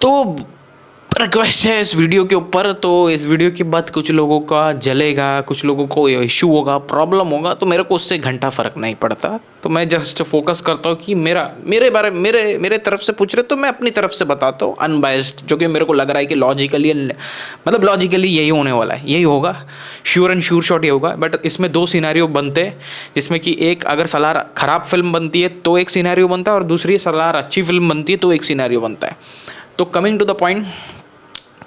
तो रिक्वेस्ट है इस वीडियो के ऊपर, तो इस वीडियो के बाद कुछ लोगों का जलेगा, कुछ लोगों को इशू होगा, प्रॉब्लम होगा, तो मेरे को उससे घंटा फ़र्क नहीं पड़ता। तो मैं जस्ट फोकस करता हूँ कि मेरे तरफ से पूछ रहे तो मैं अपनी तरफ से बताता हूँ अनबायस्ड, जो कि मेरे को लग रहा है कि लॉजिकली, मतलब लॉजिकली यही होने वाला है, यही होगा, श्योर एंड श्योर शॉट ये होगा। बट इसमें दो सिनेरियो बनते हैं, जिसमें कि एक अगर सलार ख़राब फिल्म बनती है तो एक सिनेरियो बनता है, और दूसरी सलार अच्छी फिल्म बनती है तो एक सिनेरियो बनता है। तो कमिंग टू द पॉइंट,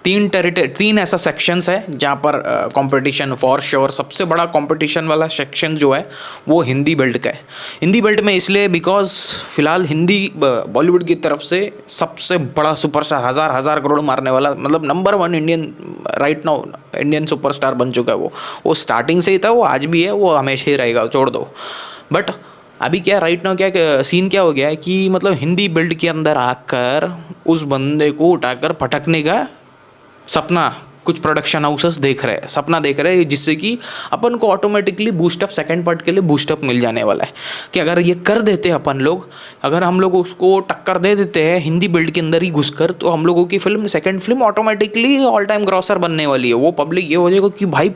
तीन ऐसा सेक्शंस है जहाँ पर कंपटीशन फॉर श्योर, सबसे बड़ा कंपटीशन वाला सेक्शन जो है वो हिंदी बेल्ट का है। हिंदी बेल्ट में इसलिए बिकॉज फिलहाल हिंदी बॉलीवुड की तरफ से सबसे बड़ा सुपरस्टार, हज़ार करोड़ मारने वाला, मतलब number 1 Indian right now, Indian superstar बन चुका है वो स्टार्टिंग से ही था, वो आज भी है, वो हमेशा ही रहेगा, छोड़ दो। बट अभी क्या राइट नाउ क्या सीन क्या हो गया है कि मतलब हिंदी बेल्ट के अंदर आकर उस बंदे को उठाकर पटकने का सपना कुछ प्रोडक्शन हाउसेस देख रहे हैं, सपना देख रहे हैं, जिससे कि अपन को ऑटोमेटिकली बूस्टअप, सेकंड पार्ट के लिए बूस्टअप मिल जाने वाला है। कि अगर ये कर देते हैं अपन लोग, अगर हम लोग उसको टक्कर दे देते हैं हिंदी बिल्ड के अंदर ही घुसकर, तो हम लोगों की film, second film automatically all time grocer बनने वाली है। वो पब्लिक ये हो जाएगा कि भाई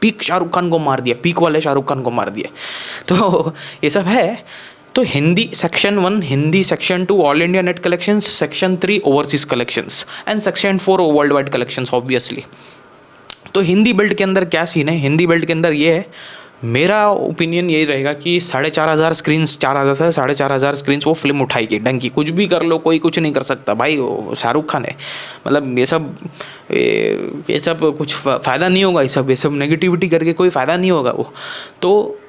पीक शाहरुख खान को मार दिया, पीक वाले शाहरुख खान को मार दिया। तो ये सब है। तो Hindi section 1 Hindi, section 2 all India net collections, section 3 overseas collections and section 4 world wide collections obviously. तो हिंदी बेल्ट के अंदर क्या सीन है, हिंदी बेल्ट के अंदर ये है, मेरा ओपिनियन यही रहेगा कि 4,500 स्क्रीन्स, 4,000 से 4,500 स्क्रीन्स वो फिल्म उठाएगी डंकी। कुछ भी कर लो, कोई कुछ नहीं कर सकता भाई, वो शाहरुख खान है। मतलब ये सब कुछ फ़ायदा नहीं होगा, ये सब नेगेटिविटी करके कोई फ़ायदा नहीं होगा वो। तो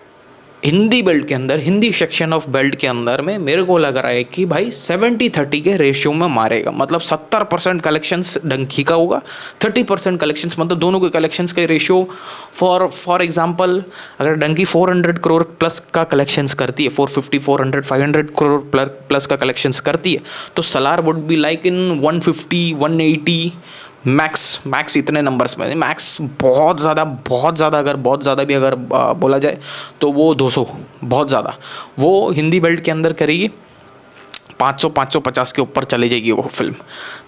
हिंदी बेल्ट के अंदर, हिंदी सेक्शन ऑफ बेल्ट के अंदर में मेरे को लग रहा है कि भाई 70-30 के रेशियो में मारेगा। मतलब 70% कलेक्शंस डंकी का होगा, 30% कलेक्शंस, मतलब दोनों के कलेक्शंस का रेशियो। फॉर एग्जांपल, अगर डंकी 400 करोड़ प्लस का कलेक्शंस करती है, 450, 400, 500 करोड़ प्लस का कलेक्शंस करती है, तो Salaar would be like in 150, 180 max इतने नंबर्स में। मैक्स बहुत ज़्यादा अगर बहुत ज़्यादा भी अगर बोला जाए तो वो 200, बहुत ज़्यादा वो हिंदी बेल्ट के अंदर करेगी। 500-550 के ऊपर चले जाएगी वो फिल्म।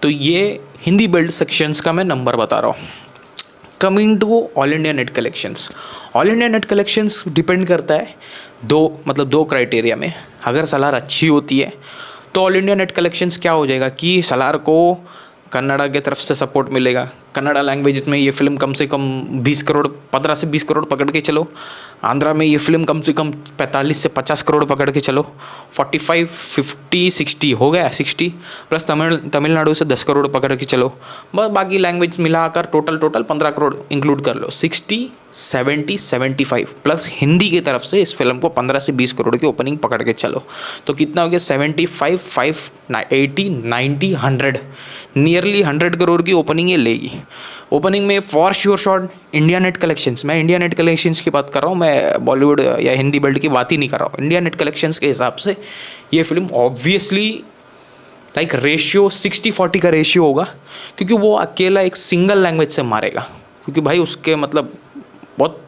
तो ये हिंदी बेल्ट सेक्शंस का मैं नंबर बता रहा हूँ। Coming to all India net collections, all India net collections depend करता है दो क्राइटेरिया में। अगर सलार अच्छी होती है तो ऑल इंडिया नेट कलेक्शंस क्या हो जाएगा कि सलार को कन्नड़ा की तरफ से सपोर्ट मिलेगा। कन्नड़ा लैंग्वेज में ये फिल्म कम से कम 20 करोड़, 15 से 20 करोड़ पकड़ के चलो। आंध्रा में ये फिल्म कम से कम 45 से 50 करोड़ पकड़ के चलो। 45, 50, 60 हो गया, 60 प्लस तमिलनाडु से 10 करोड़ पकड़ के चलो। बस बाकी लैंग्वेज मिलाकर टोटल 15 करोड़ इंक्लूड कर लो। 60, 70, 75 प्लस हिंदी की तरफ से इस फिल्म को 15 से 20 करोड़ की ओपनिंग पकड़ के चलो, तो कितना हो गया? 75, 5, 80, 90, 100, नियरली 100 करोड़ की ओपनिंग ये लेगी। ओपनिंग में for sure shot India net collections, मैं इंडिया नेट कलेक्शंस की बात कर रहा हूँ, मैं बॉलीवुड या हिंदी बेल्ट की बात ही नहीं कर रहा हूँ। इंडिया नेट कलेक्शंस के हिसाब से ये फिल्म ऑब्वियसली लाइक रेशियो 60-40 का रेशियो होगा, क्योंकि वो अकेला एक सिंगल लैंग्वेज से मारेगा। क्योंकि भाई उसके मतलब बहुत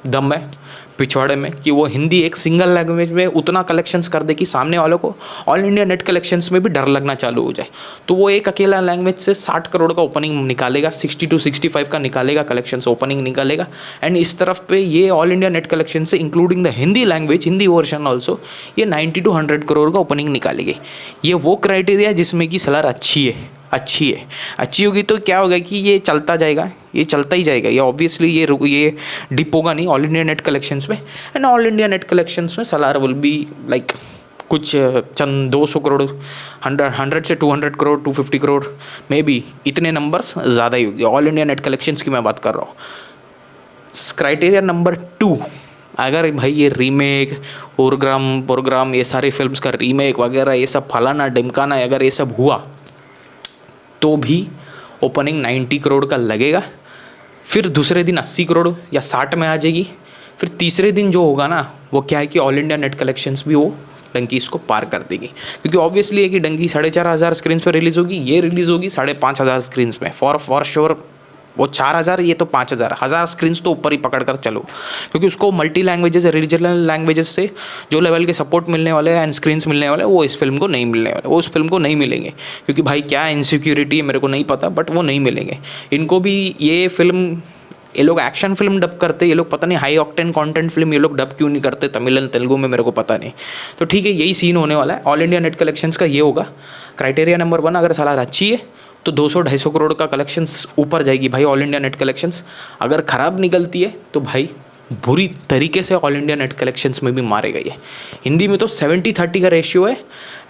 दम है पिछवाड़े में कि वो हिंदी एक सिंगल लैंग्वेज में उतना कलेक्शंस कर दे कि सामने वालों को ऑल इंडिया नेट कलेक्शंस में भी डर लगना चालू हो जाए। तो वो एक अकेला लैंग्वेज से 60 करोड़ का ओपनिंग निकालेगा, 60-65 का निकालेगा, कलेक्शंस ओपनिंग निकालेगा। एंड इस तरफ पे ये ऑल इंडिया नेट कलेक्शन से including the Hindi language, Hindi version also, ये 90-100 करोड़ का ओपनिंग निकालेगी। ये वो क्राइटेरिया जिसमें कि सलार अच्छी होगी तो क्या होगा कि ये चलता जाएगा, ये चलता ही जाएगा। ये ऑब्वियसली ये डिप होगा नहीं ऑल इंडिया नेट कलेक्शंस में। And all India net collections में सलार विल बी लाइक कुछ चंद 200 करोड़, 100 से 200 करोड़, 250 करोड़, मे बी इतने नंबर्स ज़्यादा ही होगी। ऑल इंडिया नेट कलेक्शंस की मैं बात कर रहा हूँ। क्राइटेरिया नंबर 2, अगर भाई ये रीमेक, प्रोग्राम ये सारी फिल्म्स का रीमेक वगैरह ये सब फलाना ढिमकाना, अगर ये सब हुआ तो भी ओपनिंग 90 करोड़ का लगेगा। फिर दूसरे दिन 80 करोड़ या 60 में आ जाएगी। फिर तीसरे दिन जो होगा ना, वो क्या है कि ऑल इंडिया नेट कलेक्शंस भी वो डंकी इसको पार कर देगी। क्योंकि ऑब्वियसली है कि डंकी 4,500 स्क्रीन पर रिलीज़ होगी, ये रिलीज़ होगी 5,500 स्क्रीन में फॉर श्योर। वो 4000, ये तो 5000, 1000 स्क्रीन्स तो ऊपर ही पकड़ कर चलो, क्योंकि उसको मल्टी लैंग्वेजेस, रीजनल लैंग्वेजेस से जो लेवल के सपोर्ट मिलने वाले हैं एंड स्क्रीन्स मिलने वाले हैं, वो इस फिल्म को नहीं मिलने वाले, वो उस फिल्म को नहीं मिलेंगे। क्योंकि भाई क्या इनसिक्योरिटी है मेरे को नहीं पता, बट वो नहीं मिलेंगे इनको भी। ये फिल्म, ये लोग एक्शन फिल्म डब करते, ये लोग पता नहीं हाई ऑक्टेन कंटेंट फिल्म ये लोग डब क्यों नहीं करते तमिल एंड तेलुगु में, मेरे को पता नहीं। तो ठीक है, यही सीन होने वाला है। ऑल इंडिया नेट कलेक्शंस का ये होगा क्राइटेरिया नंबर 1, अगर सलार अच्छी है तो 200-250 करोड़ का कलेक्शंस ऊपर जाएगी भाई ऑल इंडिया नेट कलेक्शंस। अगर ख़राब निकलती है तो भाई बुरी तरीके से ऑल इंडिया नेट कलेक्शंस में भी मारेगा ये। हिंदी में तो 70-30 का रेशियो है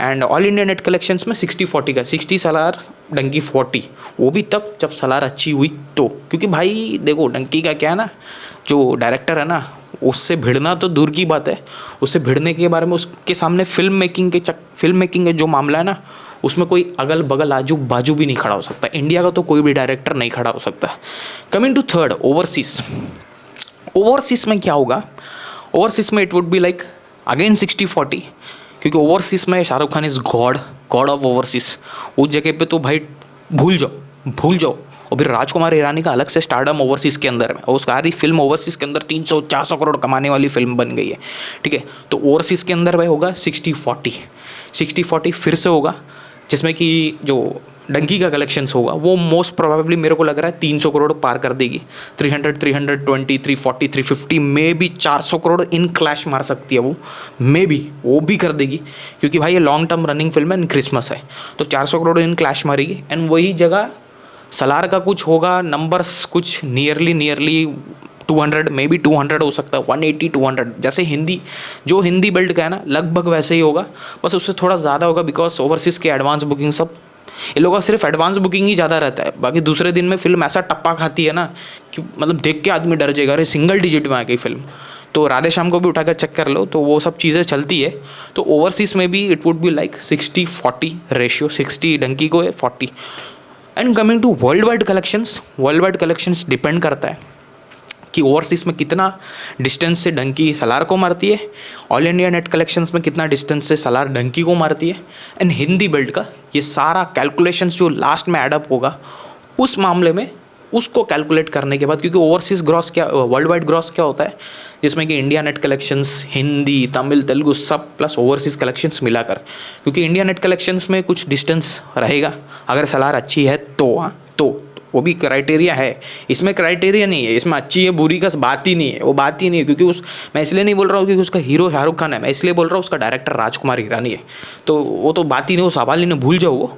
and all India net collections में 60-40 का, 60 सलार डंकी 40, वो भी तब जब सलार अच्छी हुई तो। क्योंकि भाई देखो डंकी का क्या है ना, जो डायरेक्टर है ना, उससे भिड़ना तो दूर की बात है, उससे भिड़ने के बारे में उसके सामने फिल्म मेकिंग का जो मामला है ना, उसमें कोई अगल बगल आजू बाजू भी नहीं खड़ा हो सकता। इंडिया का तो कोई भी डायरेक्टर नहीं खड़ा हो सकता। कमिंग टू थर्ड, ओवरसीज में क्या होगा? ओवरसीज में it would be like again 60-40, क्योंकि ओवरसीज में Shahrukh Khan is God of overseas. उस जगह पे तो भाई भूल जाओ। और फिर राजकुमार हिरानी का अलग से स्टारडम ओवरसीज़ के अंदर में, और सारी फिल्म ओवरसीज़ के अंदर 300-400 करोड़ कमाने वाली फिल्म बन गई है, ठीक है। तो ओवरसीज़ के अंदर भाई होगा 60-40 फिर से होगा, जिसमें कि जो डंकी का कलेक्शंस होगा वो मोस्ट प्रोबेबली मेरे को लग रहा है 300 करोड़ पार कर देगी। 300, 320, 340, 350 में भी 400 करोड़ इन क्लैश मार सकती है वो भी कर देगी, क्योंकि भाई ये लॉन्ग टर्म रनिंग फिल्म है एंड क्रिसमस है, तो 400 करोड़ इन क्लैश मारेगी। एंड वही जगह सलार का कुछ होगा नंबर्स, कुछ नियरली 200, मे बी 200 हो सकता है, 180-200, जैसे हिंदी बेल्ट का है ना, लगभग वैसे ही होगा, बस उससे थोड़ा ज़्यादा होगा, बिकॉज ओवरसीज़ के एडवांस बुकिंग सब, ये लोगों का सिर्फ एडवांस बुकिंग ही ज़्यादा रहता है। बाकी दूसरे दिन में फिल्म ऐसा टप्पा खाती है ना कि मतलब देख के आदमी डर जाएगा, अरे सिंगल डिजिट में आ गई फिल्म। तो राधे श्याम को भी उठाकर चेक कर लो, तो वो सब चीज़ें चलती है। तो ओवरसीज़ में भी it would be like 60-40 ratio, 60 Dunki को है, 40। And coming to world wide collections depend करता है कि ओवरसीज़ में कितना डिस्टेंस से डंकी सलार को मारती है, ऑल इंडिया नेट कलेक्शंस में कितना डिस्टेंस से सलार डंकी को मारती है, एंड हिंदी बेल्ट का ये सारा कैलकुलेशंस जो लास्ट में एडअप होगा उस मामले में, उसको कैलकुलेट करने के बाद, क्योंकि ओवरसीज़ ग्रॉस क्या, वर्ल्ड वाइड ग्रॉस क्या होता है, जिसमें कि India net collections, Hindi, Tamil, Telugu सब प्लस ओवरसीज़ कलेक्शंस मिलाकर, क्योंकि इंडिया नेट कलेक्शंस में कुछ डिस्टेंस रहेगा अगर सलार अच्छी है तो वो भी क्राइटेरिया है। इसमें क्राइटेरिया नहीं है, इसमें अच्छी है बुरी का बात ही नहीं है, वो बात ही नहीं है। क्योंकि मैं इसलिए नहीं बोल रहा हूँ क्योंकि उसका हीरो शाहरुख खान है, मैं इसलिए बोल रहा हूँ उसका डायरेक्टर राजकुमार हिरानी है, तो वो तो बात ही नहीं, वो सवाल ही नहीं, भूल जाओ वो।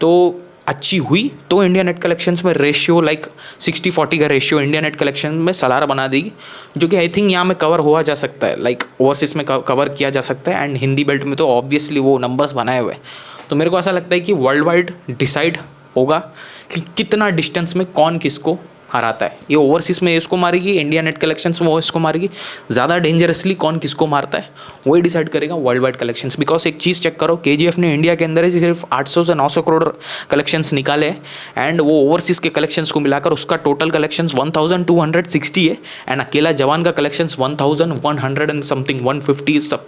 तो अच्छी हुई तो इंडिया नेट कलेक्शंस में रेशियो लाइक 60-40 का रेशियो इंडिया नेट कलेक्शन में सलार बना देगी, जो कि आई थिंक यहाँ में कवर हुआ जा सकता है, लाइक ओवरसीज़ में कवर किया जा सकता है। एंड हिंदी बेल्ट में तो ऑब्वियसली वो नंबर्स बनाए हुए हैं। तो मेरे को ऐसा लगता है कि वर्ल्ड वाइड डिसाइड होगा कि कितना डिस्टेंस में कौन किसको हराता है। ये ओवरसीज़ में इसको मारेगी, इंडिया नेट कलेक्शंस में वो इसको मारेगी, ज़्यादा डेंजरसली कौन किसको मारता है वही डिसाइड करेगा वर्ल्ड वाइड कलेक्शंस। बिकॉज एक चीज़ चेक करो, KGF ने इंडिया के अंदर ही सिर्फ 800 से 900 करोड़ कलेक्शंस निकाले हैं, एंड वो ओवरसीज़ के कलेक्शंस को मिलाकर उसका टोटल कलेक्शंस 1260 है, एंड अकेला जवान का कलेक्शंस 1100 एंड समथिंग 150, सब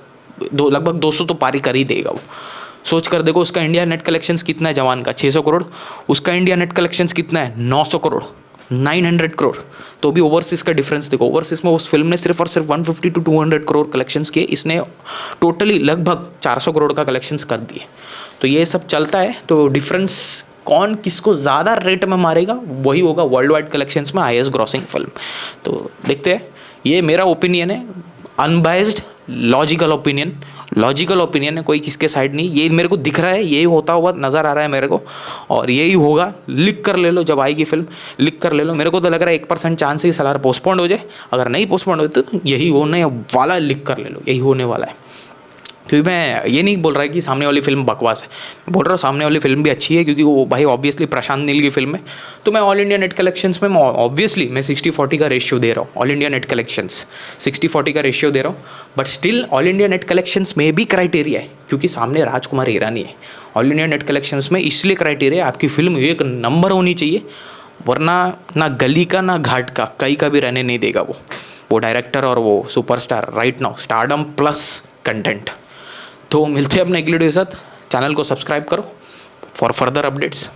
लगभग 200 तो पारी कर ही देगा वो। सोच कर देखो उसका इंडिया नेट कलेक्शंस कितना है, जवान का 600 करोड़, उसका इंडिया नेट कलेक्शंस कितना है 900 करोड़, 900 करोड़। तो भी ओवरसीज़ का डिफरेंस देखो, ओवरसीज़ में उस फिल्म ने सिर्फ और सिर्फ 150 to 200 करोड़ कलेक्शंस किए, इसने टोटली लगभग 400 करोड़ का कलेक्शंस कर दिए। तो ये सब चलता है, तो डिफरेंस कौन किसको ज़्यादा रेट में मारेगा वही होगा वर्ल्ड वाइड कलेक्शंस में हाईएस्ट ग्रॉसिंग फिल्म। तो देखते हैं, ये मेरा ओपिनियन है, अनबाइज्ड लॉजिकल ओपिनियन है, कोई किसके साइड नहीं। ये मेरे को दिख रहा है, यही होता हुआ नज़र आ रहा है मेरे को, और यही होगा। लिख कर ले लो, जब आएगी फिल्म लिख कर ले लो। मेरे को तो लग रहा है 1% चांस है कि सलार पोस्टपोन्ड हो जाए, अगर नहीं पोस्टपोन्ड होते तो यही होने वाला, लिख कर ले लो, यही होने वाला है। क्योंकि मैं ये नहीं बोल रहा कि सामने वाली फिल्म बकवास है, बोल रहा हूँ सामने वाली फिल्म भी अच्छी है, क्योंकि वो भाई ऑब्वियसली प्रशांत नील की फिल्म है। तो मैं ऑल इंडिया नेट कलेक्शंस में ऑब्वियसली मैं 60-40 का रेशियो दे रहा हूँ, ऑल इंडिया नेट कलेक्शंस 60-40 का रेशियो दे रहा हूँ, but still all India net collections में भी क्राइटेरिया है, क्योंकि सामने राजकुमार हिरानी है। ऑल इंडिया नेट कलेक्शंस में इसलिए क्राइटेरिया, आपकी फिल्म एक नंबर होनी चाहिए, वरना ना गली का ना घाट का कहीं का भी रहने नहीं देगा वो डायरेक्टर और वो superstar right now, stardom plus content. तो मिलते हैं अपने अगले वीडियो के साथ, चैनल को सब्सक्राइब करो फॉर फर्दर अपडेट्स।